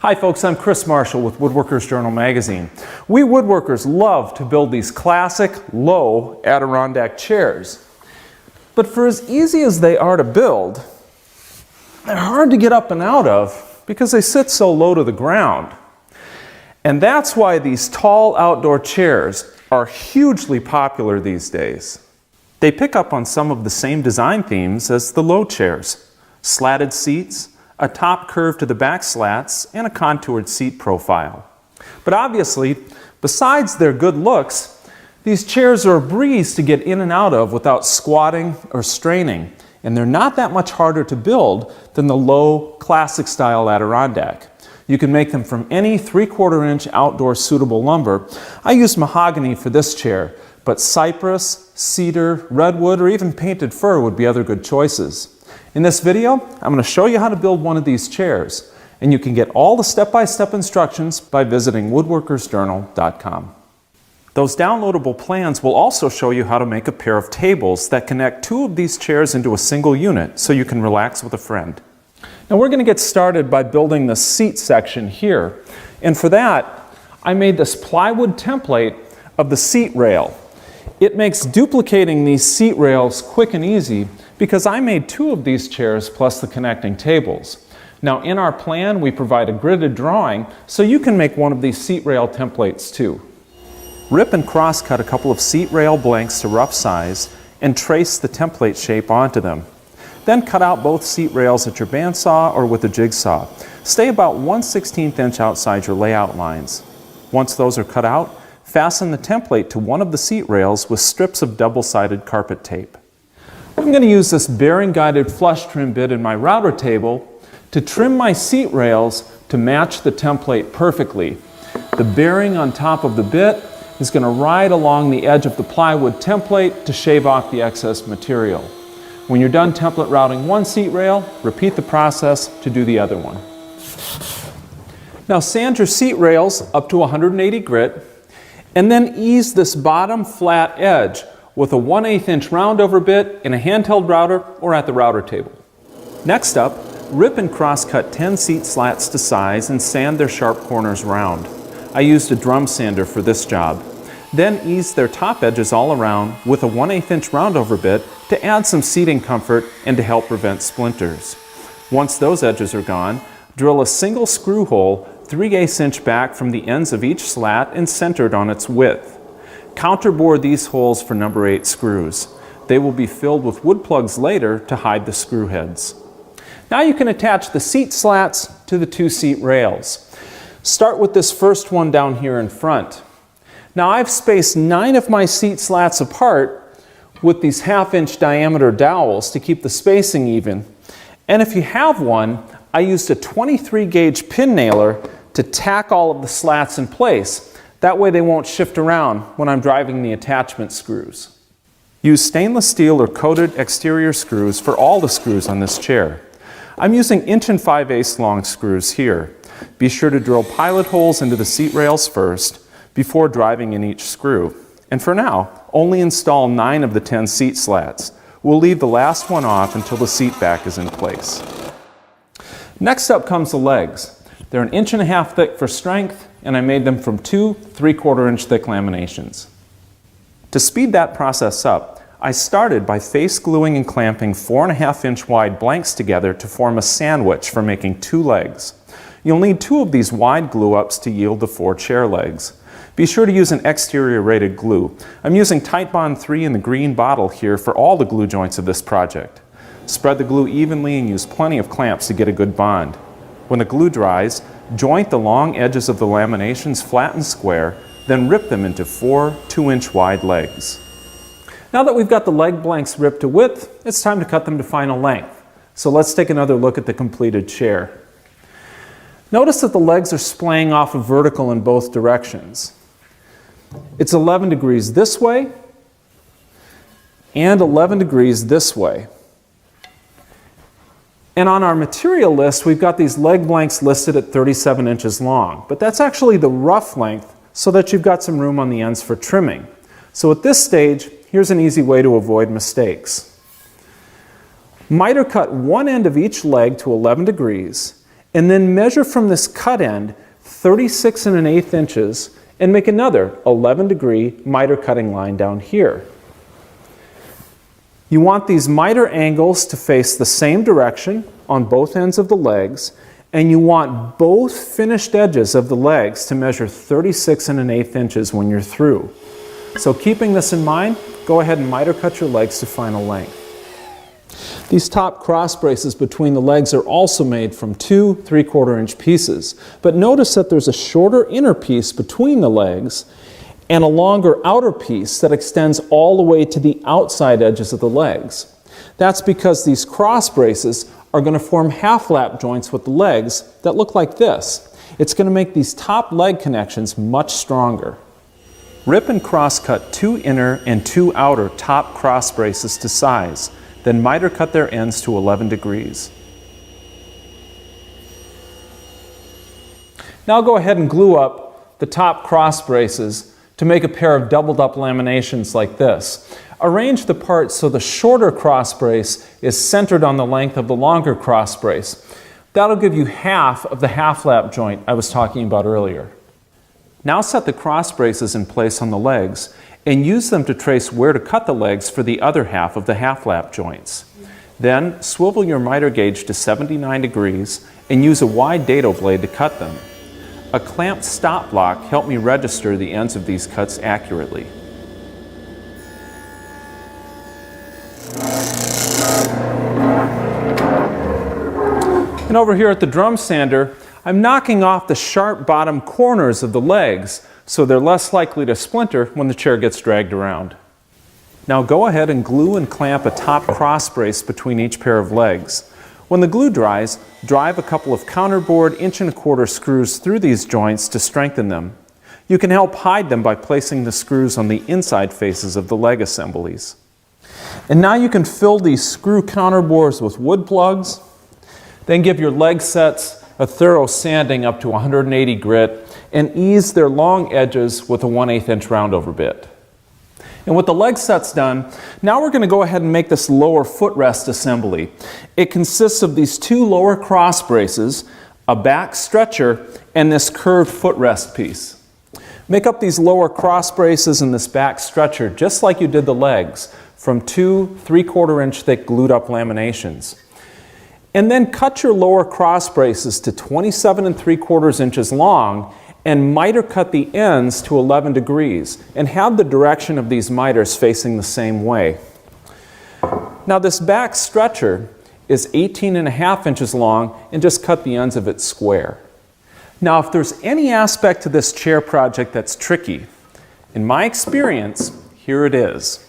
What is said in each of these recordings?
Hi folks, I'm Chris Marshall with Woodworkers Journal magazine. We woodworkers love to build these classic, low Adirondack chairs. But for as easy as they are to build, they're hard to get up and out of because they sit so low to the ground. And that's why these tall outdoor chairs are hugely popular these days. They pick up on some of the same design themes as the low chairs: slatted seats, a top curve to the back slats, and a contoured seat profile. But obviously, besides their good looks, these chairs are a breeze to get in and out of without squatting or straining, and they're not that much harder to build than the low, classic style Adirondack. You can make them from any 3/4 inch outdoor suitable lumber. I used mahogany for this chair, but cypress, cedar, redwood, or even painted fir would be other good choices. In this video, I'm going to show you how to build one of these chairs, and you can get all the step-by-step instructions by visiting woodworkersjournal.com. Those downloadable plans will also show you how to make a pair of tables that connect two of these chairs into a single unit so you can relax with a friend. Now we're going to get started by building the seat section here, and for that I made this plywood template of the seat rail. It makes duplicating these seat rails quick and easy because I made two of these chairs plus the connecting tables. Now in our plan we provide a gridded drawing so you can make one of these seat rail templates too. Rip and cross cut a couple of seat rail blanks to rough size and trace the template shape onto them. Then cut out both seat rails at your bandsaw or with a jigsaw. Stay about 1/16 inch outside your layout lines. Once those are cut out, fasten the template to one of the seat rails with strips of double-sided carpet tape. I'm going to use this bearing-guided flush trim bit in my router table to trim my seat rails to match the template perfectly. The bearing on top of the bit is going to ride along the edge of the plywood template to shave off the excess material. When you're done template routing one seat rail, repeat the process to do the other one. Now sand your seat rails up to 180 grit, and then ease this bottom flat edge with a 1/8 inch roundover bit in a handheld router or at the router table. Next up, rip and cross cut 10 seat slats to size and sand their sharp corners round. I used a drum sander for this job. Then ease their top edges all around with a 1/8 inch roundover bit to add some seating comfort and to help prevent splinters. Once those edges are gone, drill a single screw hole 3/8 inch back from the ends of each slat and centered on its width. Counterbore these holes for number 8 screws. They will be filled with wood plugs later to hide the screw heads. Now you can attach the seat slats to the two seat rails. Start with this first one down here in front. Now I've spaced 9 of my seat slats apart with these 1/2 inch diameter dowels to keep the spacing even. And if you have one, I used a 23 gauge pin nailer to tack all of the slats in place. That way they won't shift around when I'm driving the attachment screws. Use stainless steel or coated exterior screws for all the screws on this chair. I'm using 1 5/8" long screws here. Be sure to drill pilot holes into the seat rails first before driving in each screw. And for now, only install 9 of the 10 seat slats. We'll leave the last one off until the seat back is in place. Next up comes the legs. They're 1.5 inches thick for strength, and I made them from 2 3/4 inch thick laminations. To speed that process up, I started by face gluing and clamping 4.5 inch wide blanks together to form a sandwich for making 2 legs. You'll need 2 of these wide glue ups to yield the 4 chair legs. Be sure to use an exterior rated glue. I'm using Titebond 3 in the green bottle here for all the glue joints of this project. Spread the glue evenly and use plenty of clamps to get a good bond. When the glue dries, joint the long edges of the laminations flat and square, then rip them into 4 2-inch wide legs. Now that we've got the leg blanks ripped to width, it's time to cut them to final length. So let's take another look at the completed chair. Notice that the legs are splaying off of vertical in both directions. It's 11 degrees this way and 11 degrees this way. And on our material list, we've got these leg blanks listed at 37 inches long, but that's actually the rough length so that you've got some room on the ends for trimming. So at this stage, here's an easy way to avoid mistakes. Miter cut one end of each leg to 11 degrees And then measure from this cut end 36 1/8 inches and make another 11-degree miter cutting line down here. You want these miter angles to face the same direction on both ends of the legs, and you want both finished edges of the legs to measure 36 1/8 inches when you're through. So keeping this in mind, go ahead and miter cut your legs to final length. These top cross braces between the legs are also made from 2 3/4 inch pieces, but notice that there's a shorter inner piece between the legs and a longer outer piece that extends all the way to the outside edges of the legs. That's because these cross braces are going to form half lap joints with the legs that look like this. It's going to make these top leg connections much stronger. Rip and cross cut 2 inner and 2 outer top cross braces to size. Then miter cut their ends to 11 degrees. Now go ahead and glue up the top cross braces to make a pair of doubled up laminations like this. Arrange the parts so the shorter cross brace is centered on the length of the longer cross brace. That'll give you half of the half lap joint I was talking about earlier. Now set the cross braces in place on the legs and use them to trace where to cut the legs for the other half of the half lap joints. Then swivel your miter gauge to 79 degrees and use a wide dado blade to cut them. A clamped stop block helped me register the ends of these cuts accurately. And over here at the drum sander, I'm knocking off the sharp bottom corners of the legs so they're less likely to splinter when the chair gets dragged around. Now go ahead and glue and clamp a top cross brace between each pair of legs. When the glue dries, drive a couple of counterbore 1¼ inch screws through these joints to strengthen them. You can help hide them by placing the screws on the inside faces of the leg assemblies. And now you can fill these screw counterbores with wood plugs, then give your leg sets a thorough sanding up to 180 grit, and ease their long edges with a 1/8 inch roundover bit. And with the leg sets done, now we're going to go ahead and make this lower footrest assembly. It consists of these 2 lower cross braces, a back stretcher, and this curved footrest piece. Make up these lower cross braces and this back stretcher just like you did the legs, from 2 3/4 inch thick glued up laminations. And then cut your lower cross braces to 27 3/4 inches long and miter cut the ends to 11 degrees and have the direction of these miters facing the same way. Now this back stretcher is 18 1/2 inches long and just cut the ends of it square. Now if there's any aspect to this chair project that's tricky, in my experience, here it is.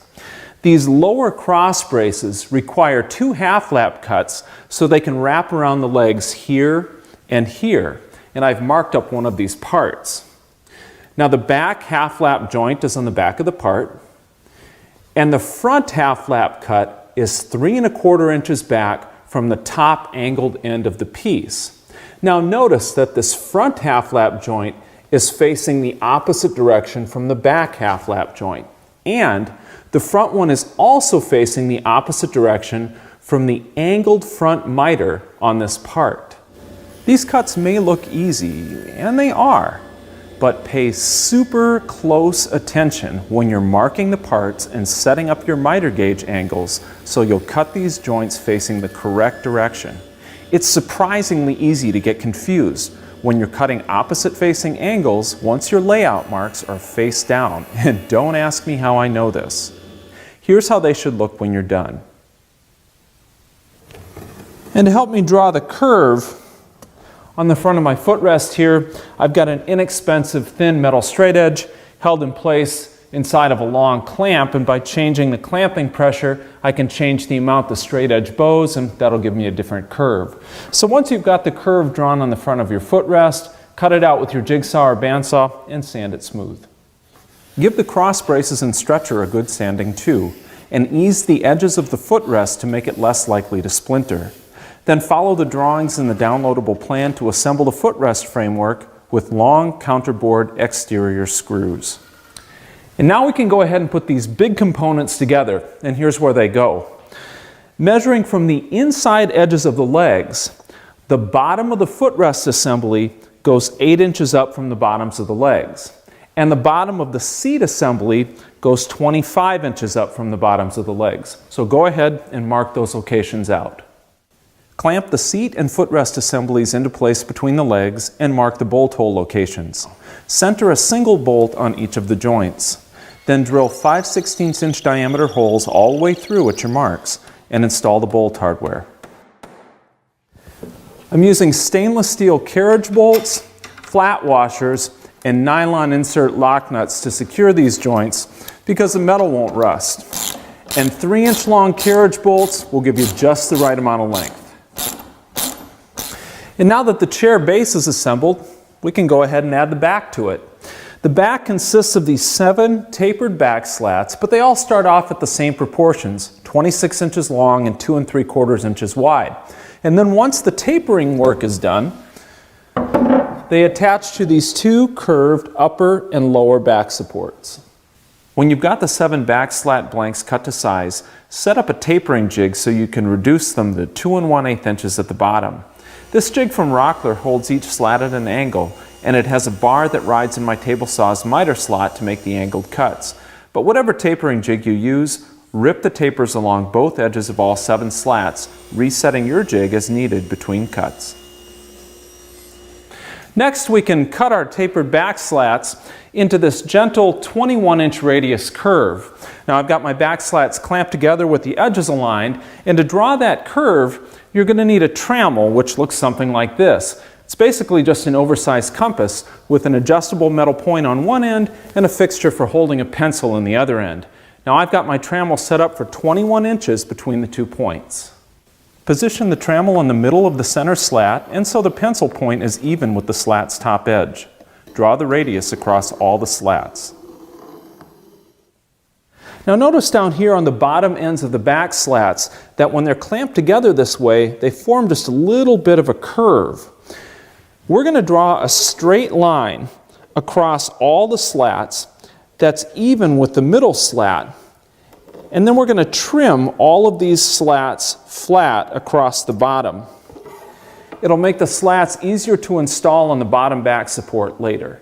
These lower cross braces require 2 half lap cuts so they can wrap around the legs here and here. And I've marked up one of these parts. Now the back half lap joint is on the back of the part, and the front half lap cut is 3 1/4 inches back from the top angled end of the piece. Now notice that this front half lap joint is facing the opposite direction from the back half lap joint, and the front one is also facing the opposite direction from the angled front miter on this part. These cuts may look easy, and they are, but pay super close attention when you're marking the parts and setting up your miter gauge angles so you'll cut these joints facing the correct direction. It's surprisingly easy to get confused when you're cutting opposite facing angles once your layout marks are face down, and don't ask me how I know this. Here's how they should look when you're done. And to help me draw the curve on the front of my footrest here, I've got an inexpensive thin metal straight edge held in place inside of a long clamp, and by changing the clamping pressure, I can change the amount the straight edge bows, and that'll give me a different curve. So once you've got the curve drawn on the front of your footrest, cut it out with your jigsaw or bandsaw and sand it smooth. Give the cross braces and stretcher a good sanding too, and ease the edges of the footrest to make it less likely to splinter. Then follow the drawings in the downloadable plan to assemble the footrest framework with long counterbore exterior screws. And now we can go ahead and put these big components together, and here's where they go. Measuring from the inside edges of the legs, The bottom of the footrest assembly goes 8 inches up from the bottoms of the legs. And the bottom of the seat assembly goes 25 inches up from the bottoms of the legs. So go ahead and mark those locations out. Clamp the seat and footrest assemblies into place between the legs and mark the bolt hole locations. Center a single bolt on each of the joints. Then drill 5/16 inch diameter holes all the way through at your marks and install the bolt hardware. I'm using stainless steel carriage bolts, flat washers, and nylon insert lock nuts to secure these joints because the metal won't rust. And 3-inch long carriage bolts will give you just the right amount of length. And now that the chair base is assembled, we can go ahead and add the back to it. The back consists of these 7 tapered back slats, but they all start off at the same proportions, 26 inches long and 2 3/4 inches wide. And then once the tapering work is done, they attach to these 2 curved upper and lower back supports. When you've got the 7 back slat blanks cut to size, set up a tapering jig so you can reduce them to 2 1/8 inches at the bottom. This jig from Rockler holds each slat at an angle, and it has a bar that rides in my table saw's miter slot to make the angled cuts. But whatever tapering jig you use, rip the tapers along both edges of all 7 slats, resetting your jig as needed between cuts. Next, we can cut our tapered back slats into this gentle 21-inch radius curve. Now I've got my back slats clamped together with the edges aligned, and to draw that curve, you're going to need a trammel, which looks something like this. It's basically just an oversized compass with an adjustable metal point on one end and a fixture for holding a pencil in the other end. Now I've got my trammel set up for 21 inches between the 2 points. Position the trammel in the middle of the center slat, and so the pencil point is even with the slat's top edge. Draw the radius across all the slats. Now notice down here on the bottom ends of the back slats that when they're clamped together this way, they form just a little bit of a curve. We're going to draw a straight line across all the slats that's even with the middle slat. And then we're going to trim all of these slats flat across the bottom. It'll make the slats easier to install on the bottom back support later.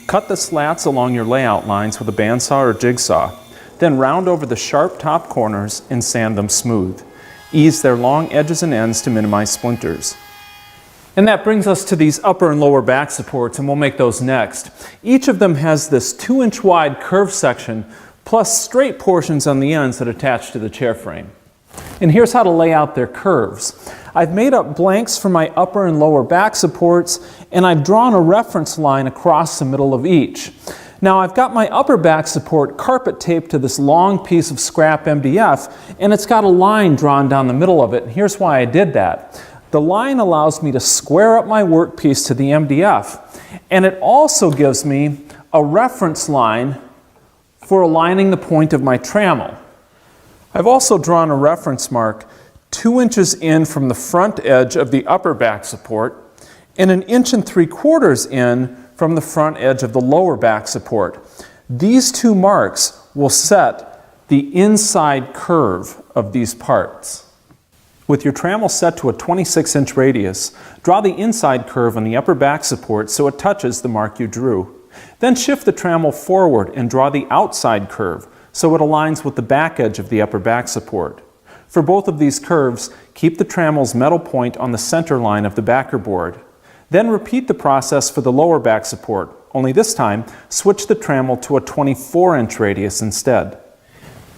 Cut the slats along your layout lines with a bandsaw or jigsaw. Then round over the sharp top corners and sand them smooth. Ease their long edges and ends to minimize splinters. And that brings us to these upper and lower back supports, and we'll make those next. Each of them has this 2-inch wide curved section plus straight portions on the ends that attach to the chair frame. And here's how to lay out their curves. I've made up blanks for my upper and lower back supports, and I've drawn a reference line across the middle of each. Now I've got my upper back support carpet taped to this long piece of scrap MDF, and it's got a line drawn down the middle of it. And here's why I did that. The line allows me to square up my workpiece to the MDF, and it also gives me a reference line for aligning the point of my trammel. I've also drawn a reference mark 2 inches in from the front edge of the upper back support and 1 3/4 inches in from the front edge of the lower back support. These 2 marks will set the inside curve of these parts. With your trammel set to a 26-inch radius, draw the inside curve on the upper back support so it touches the mark you drew. Then shift the trammel forward and draw the outside curve so it aligns with the back edge of the upper back support. For both of these curves, keep the trammel's metal point on the center line of the backer board. Then repeat the process for the lower back support, only this time switch the trammel to a 24-inch radius instead.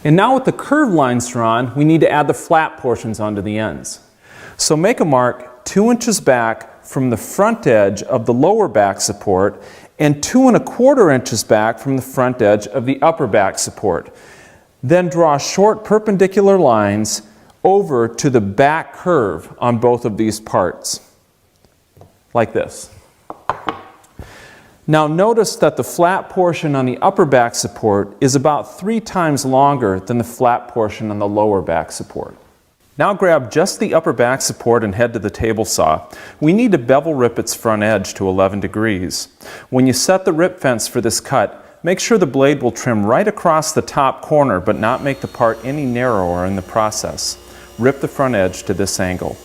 And now with the curved lines drawn, we need to add the flat portions onto the ends. So make a mark 2 inches back from the front edge of the lower back support and 2 1/4 inches back from the front edge of the upper back support. Then draw short perpendicular lines over to the back curve on both of these parts, like this. Now notice that the flat portion on the upper back support is about 3 times longer than the flat portion on the lower back support. Now grab just the upper back support and head to the table saw. We need to bevel rip its front edge to 11 degrees. When you set the rip fence for this cut, make sure the blade will trim right across the top corner but not make the part any narrower in the process. Rip the front edge to this angle.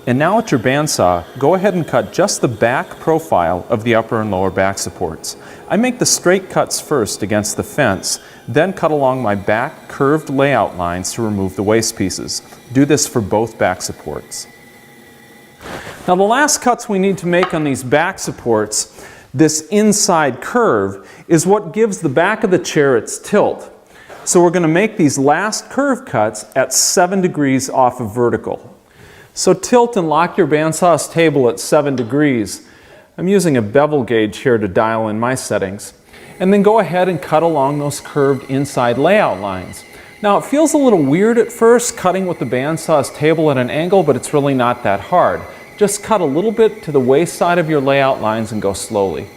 And now at your bandsaw, go ahead and cut just the back profile of the upper and lower back supports. I make the straight cuts first against the fence, then cut along my back curved layout lines to remove the waste pieces. Do this for both back supports. Now the last cuts we need to make on these back supports, this inside curve, is what gives the back of the chair its tilt. So we're going to make these last curve cuts at 7 degrees off of vertical. So tilt and lock your bandsaw's table at 7 degrees. I'm using a bevel gauge here to dial in my settings. And then go ahead and cut along those curved inside layout lines. Now it feels a little weird at first cutting with the bandsaw's table at an angle, but it's really not that hard. Just cut a little bit to the waist side of your layout lines and go slowly.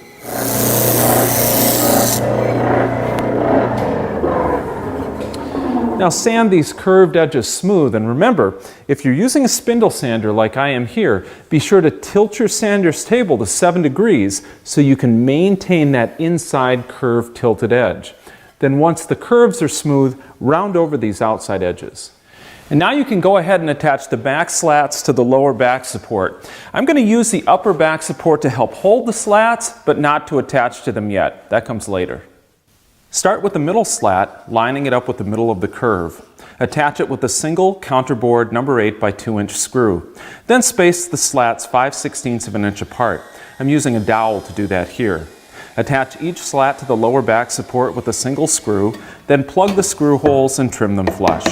Now sand these curved edges smooth, and remember, if you're using a spindle sander like I am here, be sure to tilt your sander's table to 7 degrees so you can maintain that inside curved tilted edge. Then once the curves are smooth, round over these outside edges. And now you can go ahead and attach the back slats to the lower back support. I'm going to use the upper back support to help hold the slats, but not to attach to them yet. That comes later. Start with the middle slat, lining it up with the middle of the curve. Attach it with a single counterbore number 8 by 2 inch screw. Then space the slats 5/16 of an inch apart. I'm using a dowel to do that here. Attach each slat to the lower back support with a single screw, then plug the screw holes and trim them flush.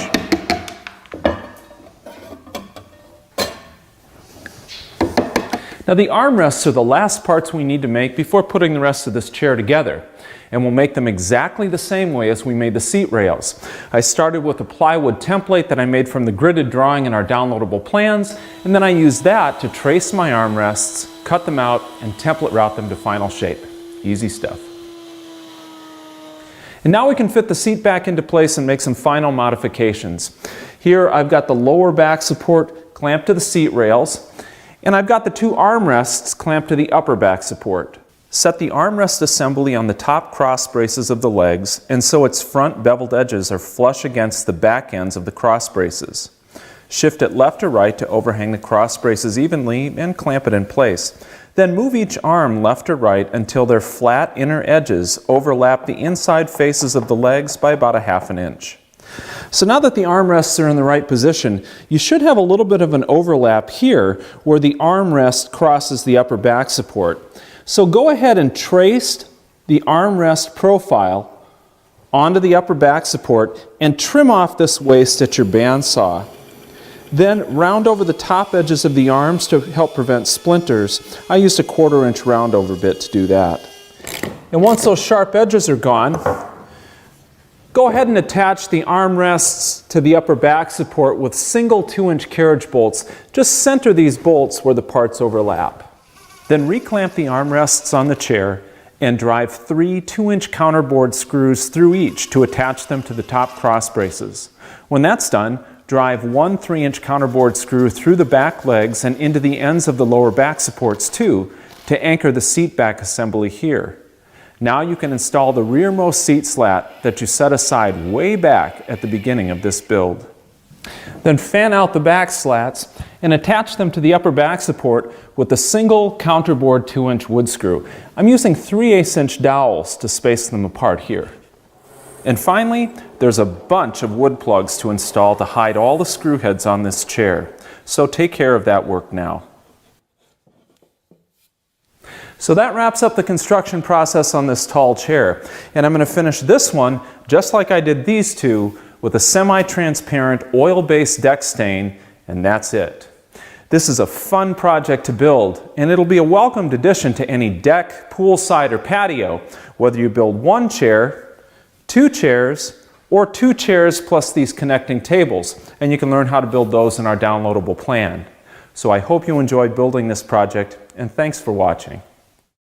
Now the armrests are the last parts we need to make before putting the rest of this chair together. And we'll make them exactly the same way as we made the seat rails. I started with a plywood template that I made from the gridded drawing in our downloadable plans, and then I used that to trace my armrests, cut them out, and template route them to final shape. Easy stuff. And now we can fit the seat back into place and make some final modifications. Here I've got the lower back support clamped to the seat rails, and I've got the 2 armrests clamped to the upper back support. Set the armrest assembly on the top cross braces of the legs, and so its front beveled edges are flush against the back ends of the cross braces. Shift it left or right to overhang the cross braces evenly and clamp it in place. Then move each arm left or right until their flat inner edges overlap the inside faces of the legs by about 1/2 inch. So now that the armrests are in the right position, you should have a little bit of an overlap here where the armrest crosses the upper back support. So go ahead and trace the armrest profile onto the upper back support and trim off this waste at your bandsaw. Then round over the top edges of the arms to help prevent splinters. I used a 1/4 inch round over bit to do that. And once those sharp edges are gone, go ahead and attach the armrests to the upper back support with single 2 inch carriage bolts. Just center these bolts where the parts overlap. Then reclamp the armrests on the chair and drive 3 2 inch counterboard screws through each to attach them to the top cross braces. When that's done, drive 1 3 inch counterboard screw through the back legs and into the ends of the lower back supports too to anchor the seat back assembly here. Now you can install the rearmost seat slat that you set aside way back at the beginning of this build. Then fan out the back slats and attach them to the upper back support with a single counterboard 2 inch wood screw. I'm using 3/8 inch dowels to space them apart here. And finally, there's a bunch of wood plugs to install to hide all the screw heads on this chair. So take care of that work now. So that wraps up the construction process on this tall chair. And I'm going to finish this one, just like I did these two, with a semi-transparent oil-based deck stain, and that's it. This is a fun project to build, and it'll be a welcomed addition to any deck, poolside, or patio, whether you build 1 chair, 2 chairs, or 2 chairs plus these connecting tables, and you can learn how to build those in our downloadable plan. So I hope you enjoyed building this project, and thanks for watching.